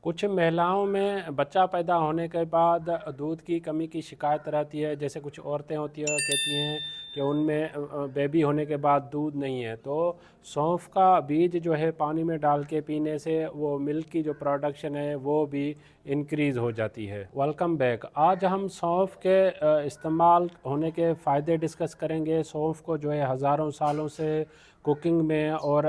कुछ महिलाओं में बच्चा पैदा होने के बाद दूध की कमी की शिकायत रहती है। जैसे कुछ औरतें होती हैं कहती हैं कि उनमें बेबी होने के बाद दूध नहीं है, तो सौंफ का बीज जो है पानी में डाल के पीने से वो मिल्क की जो प्रोडक्शन है वो भी इंक्रीज़ हो जाती है। Welcome back. आज हम सौंफ के इस्तेमाल होने के फ़ायदे डिस्कस करेंगे। सौंफ को जो है हज़ारों सालों से कुकिंग में और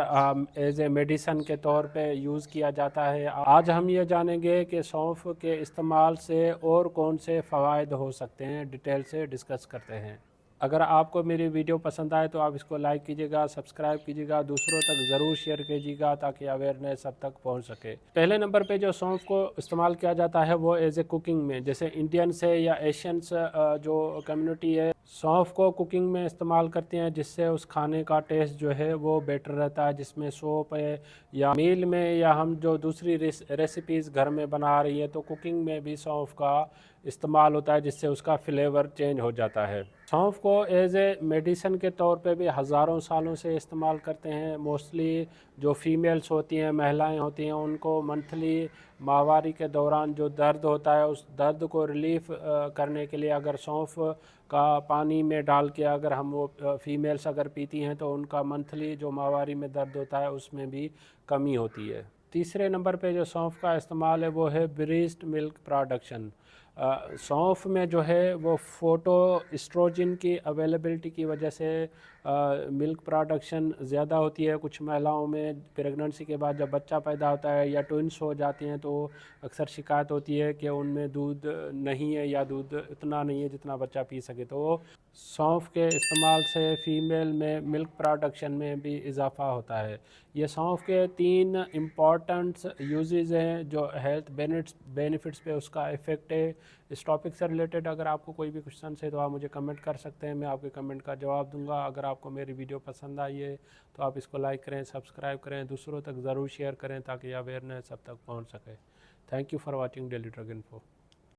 एज ए मेडिसन के तौर पे यूज़ किया जाता है। आज हम ये जानेंगे कि सौंफ के इस्तेमाल से और कौन से फ़वाइद हो सकते हैं, डिटेल से डिस्कस करते हैं। अगर आपको मेरी वीडियो पसंद आए तो आप इसको लाइक कीजिएगा, सब्सक्राइब कीजिएगा, दूसरों तक ज़रूर शेयर कीजिएगा ताकि अवेयरनेस सब तक पहुंच सके। पहले नंबर पे जो सौंफ को इस्तेमाल किया जाता है वो एज ए कुकिंग में, जैसे इंडियंस है या एशियंस जो कम्युनिटी है सौंफ को कुकिंग में इस्तेमाल करते हैं, जिससे उस खाने का टेस्ट जो है वो बेटर रहता है। जिसमें सोप है या मील में या हम जो दूसरी रेसिपीज़ घर में बना रही है तो कुकिंग में भी सौंफ का इस्तेमाल होता है, जिससे उसका फ्लेवर चेंज हो जाता है। सौंफ को एज ए मेडिसन के तौर पे भी हज़ारों सालों से इस्तेमाल करते हैं। मोस्टली जो फीमेल्स होती हैं, महिलाएं होती हैं, उनको मंथली माहवारी के दौरान जो दर्द होता है उस दर्द को रिलीफ़ करने के लिए अगर सौंफ का पानी में डाल के अगर हम वो फीमेल्स अगर पीती हैं तो उनका मंथली जो माहवारी में दर्द होता है उसमें भी कमी होती है। तीसरे नंबर पे जो सौंफ का इस्तेमाल है वो है ब्रीस्ट मिल्क प्रोडक्शन। सौंफ में जो है वो फोटो एस्ट्रोजन की अवेलेबिलिटी की वजह से मिल्क प्रोडक्शन ज़्यादा होती है। कुछ महिलाओं में प्रेगनेंसी के बाद जब बच्चा पैदा होता है या ट्विंस हो जाती हैं तो अक्सर शिकायत होती है कि उनमें दूध नहीं है या दूध इतना नहीं है जितना बच्चा पी सके। तो सौंफ के इस्तेमाल से फ़ीमेल में मिल्क प्रोडक्शन में भी इजाफ़ा होता है। ये सौंफ के 3 इम्पॉर्टेंट यूजेस हैं जो हेल्थ बेनिफिट्स पे उसका इफ़ेक्ट है। इस टॉपिक से रिलेटेड अगर आपको कोई भी क्वेश्चन है तो आप मुझे कमेंट कर सकते हैं, मैं आपके कमेंट का जवाब दूंगा। अगर आपको मेरी वीडियो पसंद आई है तो आप इसको लाइक करें, सब्सक्राइब करें, दूसरों तक ज़रूर शेयर करें ताकि अवेयरनेस सब तक पहुंच सके। Thank you for watching daily drug info.